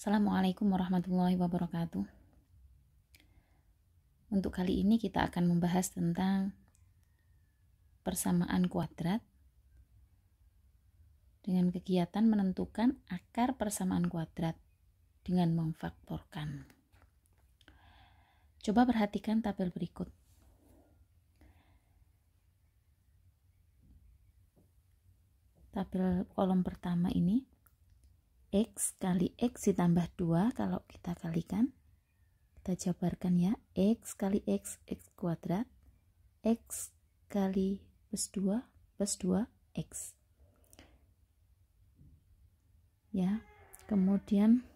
Assalamualaikum warahmatullahi wabarakatuh. Untuk kali ini kita akan membahas tentang persamaan kuadrat dengan kegiatan menentukan akar persamaan kuadrat dengan memfaktorkan. Coba perhatikan tabel berikut. Tabel kolom pertama ini X kali X ditambah 2, kalau kita kalikan, kita jabarkan ya, X kali X, X kuadrat, X kali plus 2, X. Ya, kemudian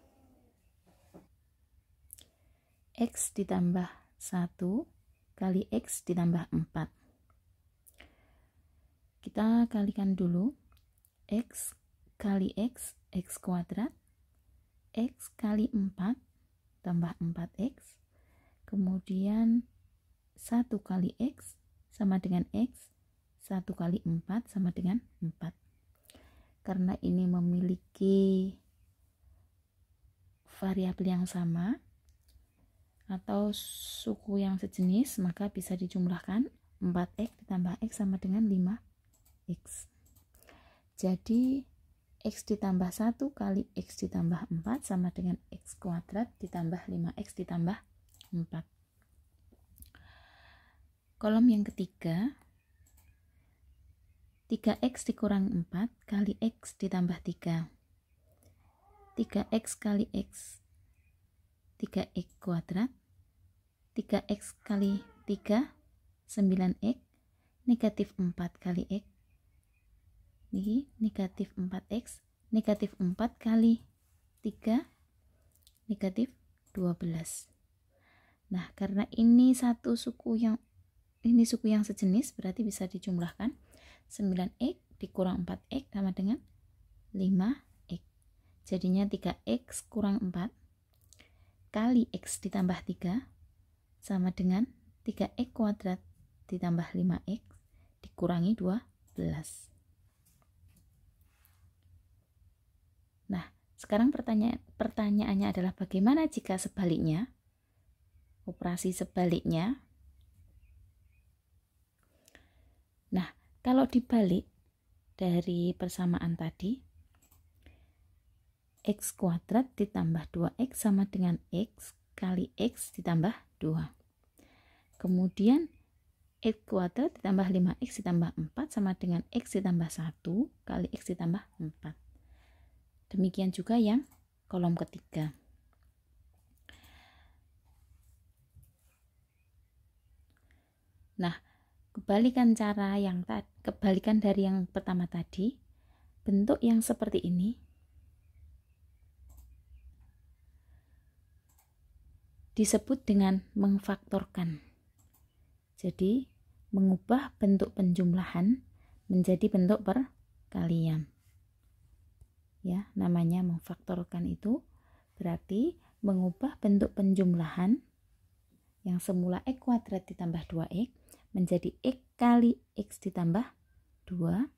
X ditambah 1 kali X ditambah 4. Kita kalikan dulu, X kali X, X kuadrat, X kali 4 tambah 4X, kemudian 1 kali X sama dengan X, 1 kali 4 sama dengan 4. Karena ini memiliki variabel yang sama atau suku yang sejenis, maka bisa dijumlahkan 4X ditambah X sama dengan 5X. Jadi X ditambah 1 kali X ditambah 4 sama dengan X kuadrat ditambah 5X ditambah 4. Kolom yang ketiga, 3X dikurang 4 kali X ditambah 3. 3X kali X, 3X kuadrat, 3X kali 3, 9X, negatif 4 kali X. Ini negatif 4X, negatif 4 kali 3, negatif 12. Nah, karena ini suku yang sejenis, berarti bisa dijumlahkan 9X dikurang 4X sama dengan 5X. Jadinya 3X kurang 4 kali X ditambah 3 sama dengan 3X kuadrat ditambah 5X dikurangi 12. Nah, sekarang pertanyaannya adalah bagaimana jika sebaliknya? Operasi sebaliknya. Nah, kalau dibalik dari persamaan tadi, X kuadrat ditambah 2X sama dengan X kali X ditambah 2. Kemudian X kuadrat ditambah 5X ditambah 4 sama dengan X ditambah 1 kali X ditambah 4. Demikian juga yang kolom ketiga. Nah, kebalikan dari yang pertama tadi, bentuk yang seperti ini disebut dengan memfaktorkan. Jadi, mengubah bentuk penjumlahan menjadi bentuk perkalian. Ya, namanya memfaktorkan itu berarti mengubah bentuk penjumlahan yang semula X kuadrat ditambah 2X menjadi X kali X ditambah 2.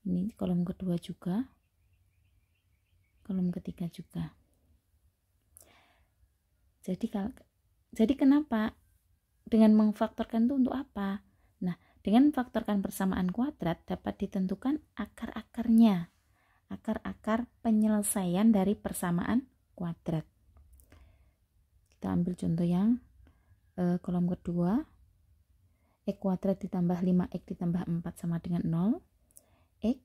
Ini kolom kedua juga, kolom ketiga juga. Jadi kenapa dengan memfaktorkan itu untuk apa? Nah, dengan memfaktorkan persamaan kuadrat dapat ditentukan akar-akarnya, akar-akar penyelesaian dari persamaan kuadrat. Kita ambil contoh yang kolom kedua, X kuadrat ditambah 5X ditambah 4 sama dengan 0, X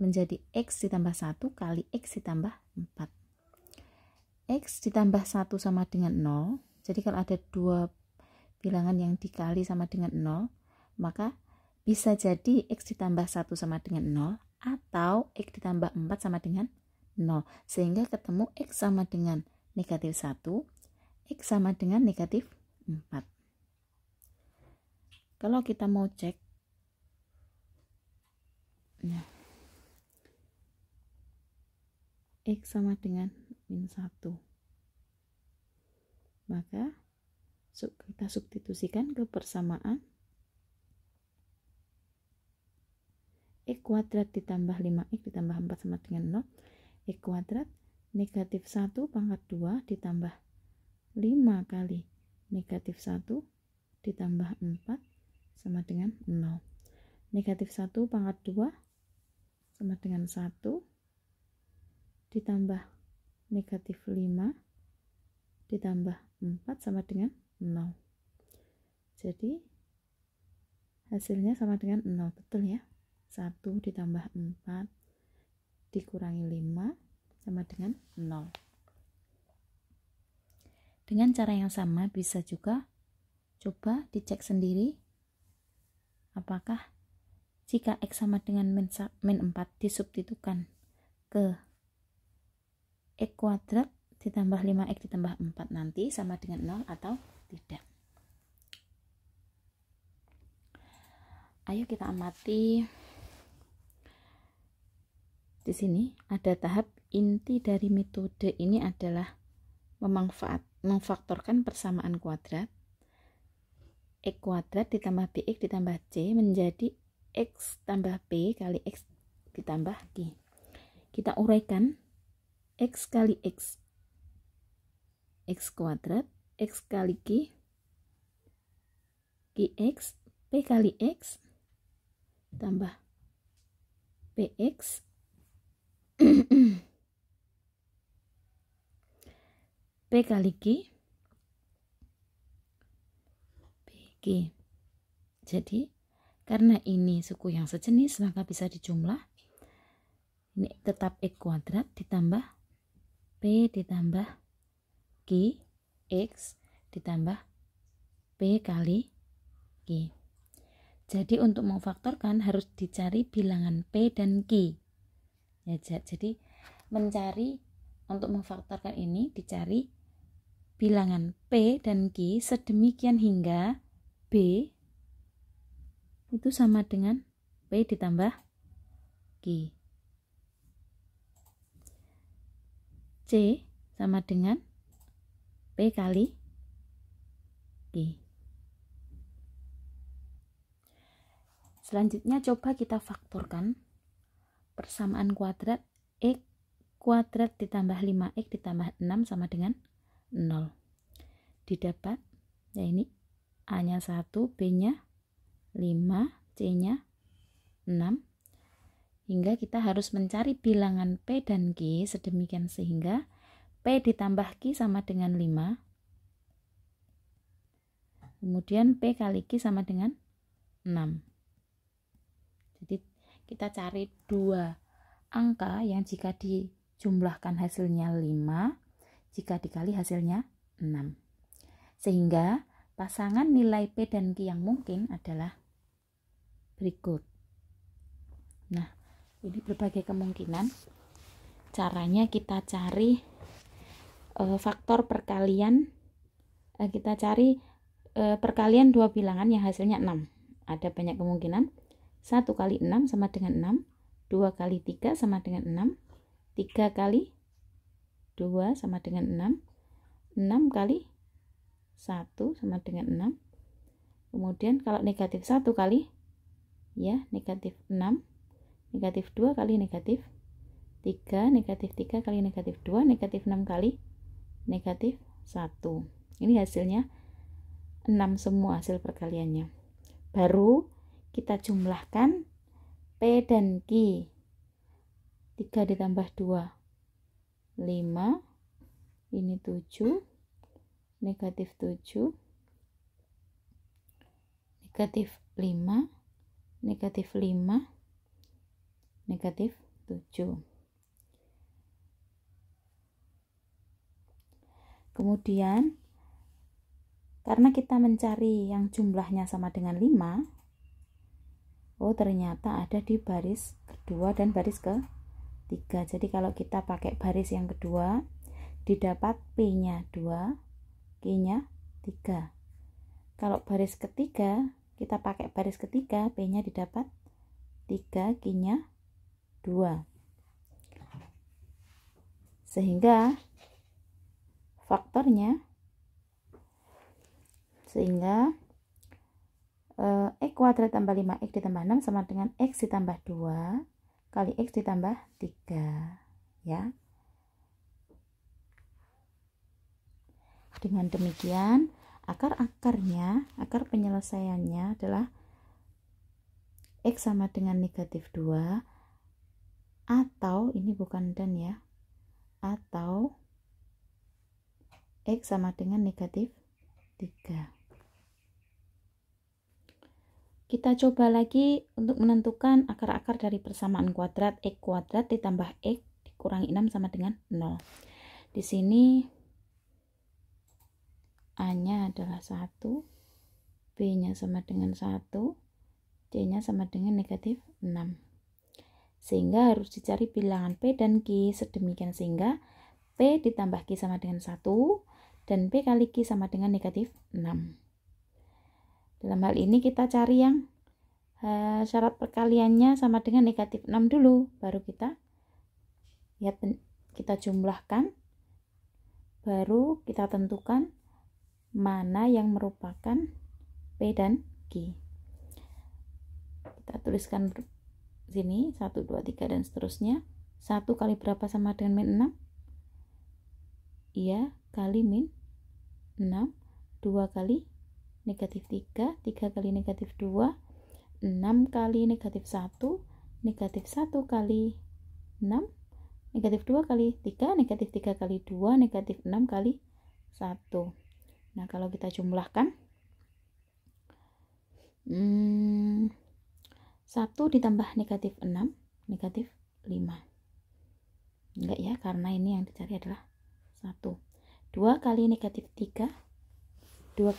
menjadi X ditambah 1 kali X ditambah 4. X ditambah 1 sama dengan 0, jadi kalau ada dua bilangan yang dikali sama dengan 0, maka bisa jadi X ditambah 1 sama dengan 0 atau X ditambah 4 sama dengan 0, sehingga ketemu X sama dengan negatif 1, X sama dengan negatif 4. Kalau kita mau cek, nah, X sama dengan min 1, maka kita substitusikan ke persamaan X kuadrat ditambah 5X ditambah 4 sama dengan 0, X kuadrat negatif 1 pangkat 2 ditambah 5 kali negatif 1 ditambah 4 sama dengan 0. Negatif 1 pangkat 2 sama dengan 1 ditambah negatif 5 ditambah 4 sama dengan 0. Jadi hasilnya sama dengan 0, betul ya? 1 ditambah 4 dikurangi 5 sama dengan 0. Dengan cara yang sama bisa juga coba dicek sendiri apakah jika X sama dengan min 4 disubstitusikan ke X kuadrat ditambah 5X ditambah 4 nanti sama dengan 0 atau tidak. Ayo kita amati. Di sini ada tahap inti dari metode ini adalah memfaktorkan persamaan kuadrat. X kuadrat ditambah BX ditambah C menjadi X tambah P kali X ditambah Q. Kita uraikan X kali X, X kuadrat, X kali Q, QX, P kali X, tambah PX, P kali Q, PQ. Jadi karena ini suku yang sejenis maka bisa dijumlah. Ini tetap X kuadrat ditambah P ditambah Q X ditambah P kali Q. Jadi untuk memfaktorkan harus dicari bilangan P dan Q. Ya, jadi mencari untuk memfaktorkan ini dicari bilangan P dan Q sedemikian hingga B itu sama dengan P ditambah Q. C sama dengan P kali Q. Selanjutnya coba kita faktorkan persamaan kuadrat X kuadrat ditambah 5X ditambah 6 sama dengan 0. Didapat, ya ini A-nya 1, B-nya 5, C-nya 6. Hingga kita harus mencari bilangan P dan Q sedemikian sehingga P ditambah Q sama dengan 5. Kemudian P kali Q sama dengan 6. Jadi kita cari dua angka yang jika dijumlahkan hasilnya 5, jika dikali hasilnya 6. Sehingga pasangan nilai P dan Q yang mungkin adalah berikut. Nah, ini berbagai kemungkinan. Caranya kita cari faktor perkalian. Kita cari perkalian dua bilangan yang hasilnya 6. Ada banyak kemungkinan. 1 kali 6 sama dengan 6, 2 kali 3 sama dengan 6, 3 kali 2 sama dengan 6, 6 kali 1 sama dengan 6. Kemudian kalau negatif 1 kali, ya negatif 6, negatif 2 kali negatif 3, negatif 3 kali negatif 2, negatif 6 kali negatif 1. Ini hasilnya 6 semua hasil perkaliannya. Baru kita jumlahkan P dan Q. 3 ditambah 2 5, ini 7, negatif 7, negatif 5, negatif 5, negatif 7. Kemudian karena kita mencari yang jumlahnya sama dengan 5, oh ternyata ada di baris kedua dan baris ketiga. Jadi kalau kita pakai baris yang kedua, didapat P-nya 2, Q-nya 3. Kalau baris ketiga, kita pakai baris ketiga, P-nya didapat 3, Q-nya 2. Sehingga faktornya, X kuadrat tambah 5X ditambah 6 sama dengan X ditambah 2 kali X ditambah 3, ya. Dengan demikian, akar penyelesaiannya adalah X sama dengan negatif 2, atau ini bukan dan ya, atau X sama dengan negatif 3. Kita coba lagi untuk menentukan akar-akar dari persamaan kuadrat. X kuadrat ditambah X dikurangi 6 sama dengan 0. Di sini A-nya adalah 1, B-nya sama dengan 1, C-nya sama dengan negatif 6. Sehingga harus dicari bilangan P dan Q sedemikian sehingga P ditambah Q sama dengan 1 dan P kali Q sama dengan negatif 6. Dalam hal ini kita cari yang syarat perkaliannya sama dengan negatif 6 dulu, baru kita lihat, kita jumlahkan, baru kita tentukan mana yang merupakan P dan Q. Kita tuliskan sini 1, 2, 3 dan seterusnya. 1 kali berapa sama dengan min 6? Iya, kali min 6. 2 kali negatif 3, 3 kali negatif 2, 6 kali negatif 1, negatif 1 kali 6, negatif 2 kali 3, negatif 3 kali 2, negatif 6 kali 1. Nah, kalau kita jumlahkan 1 ditambah negatif 6, negatif 5. Enggak ya, karena ini yang dicari adalah 1. 2 kali negatif 3, 2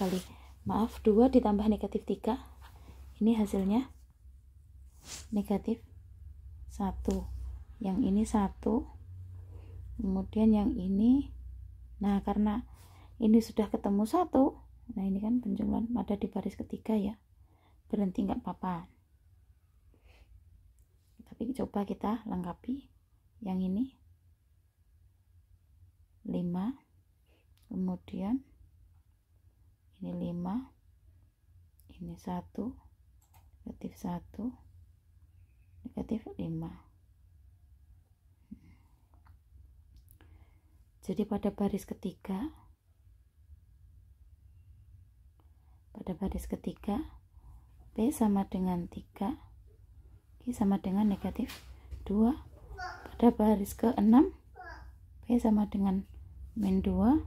ditambah negatif 3, ini hasilnya negatif 1. Yang ini 1, kemudian yang ini, nah karena ini sudah ketemu 1, nah ini kan penjumlahan ada di baris ketiga ya, berhenti nggak apa-apa, tapi coba kita lengkapi. Yang ini 5, kemudian ini 5, ini 1, negatif 1, negatif 5. Jadi pada baris ketiga P sama dengan 3, Q sama dengan negatif 2. Pada baris ke-6 P sama dengan min 2,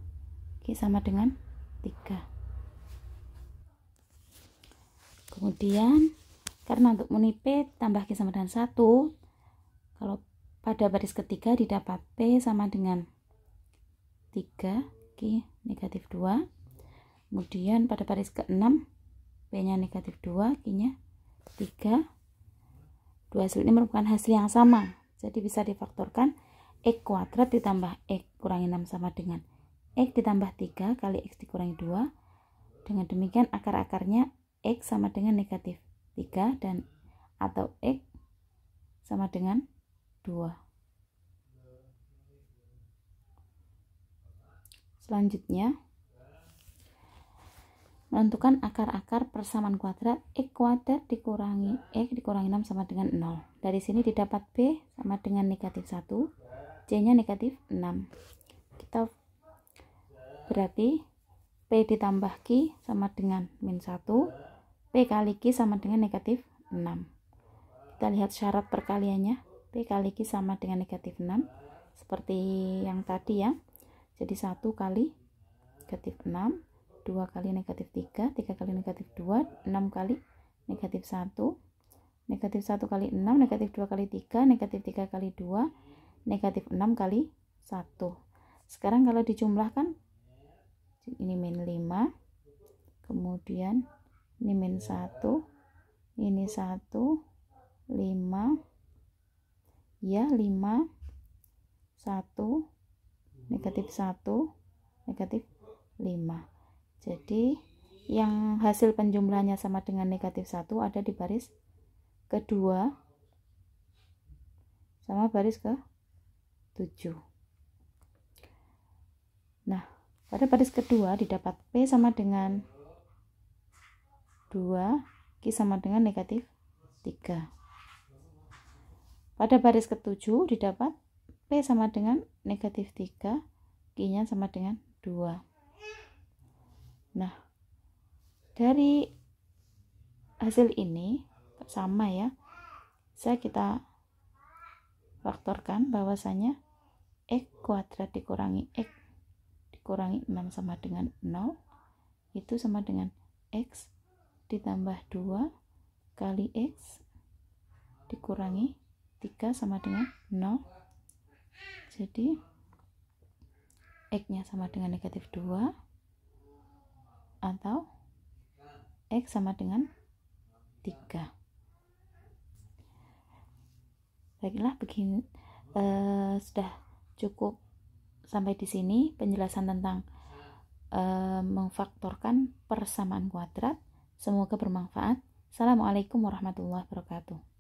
Q sama dengan 3. Kemudian karena untuk muni P tambah Q sama dengan 1, kalau pada baris ketiga didapat P sama dengan 3, Q negatif 2. Kemudian pada baris ke-6 P nya negatif 2, Q nya 3. Dua hasil ini merupakan hasil yang sama, jadi bisa difaktorkan. X kuadrat ditambah X kurangi 6 sama dengan X ditambah 3 kali X dikurangi 2. Dengan demikian akar-akarnya X sama dengan negatif 3 dan atau X sama dengan 2. Selanjutnya menentukan akar-akar persamaan kuadrat. X kuadrat dikurangi X dikurangi 6 sama dengan 0. Dari sini didapat B sama dengan negatif 1, C nya negatif 6. Kita berarti P ditambah Q sama dengan min 1, P kali Q sama dengan negatif 6. Kita lihat syarat perkaliannya, P kali Q sama dengan negatif 6, seperti yang tadi ya. Jadi 1 kali negatif 6, 2 kali negatif 3, 3 kali negatif 2, 6 kali negatif 1, negatif 1 kali 6, negatif 2 kali 3, negatif 3 kali 2, negatif 6 kali 1. Sekarang kalau dijumlahkan, ini min 5, kemudian ini min 1, ini 1, 5, ya 5, 1, negatif 1, negatif 5. Jadi yang hasil penjumlahannya sama dengan negatif 1 ada di baris kedua sama baris ke-7. Nah, pada baris kedua didapat P sama dengan 2, Q sama dengan negatif 3. Pada baris ke-7 didapat P sama dengan negatif 3, Q nya sama dengan 2. Nah, dari hasil ini sama ya, kita faktorkan bahwasanya x kuadrat dikurangi x dikurangi 6 sama dengan 0 itu sama dengan x ditambah 2 kali x dikurangi 3 sama dengan 0. Jadi x nya sama dengan negatif 2 atau x sama dengan 3. Baiklah, begini sudah cukup sampai di sini penjelasan tentang memfaktorkan persamaan kuadrat. Semoga bermanfaat. Assalamualaikum warahmatullahi wabarakatuh.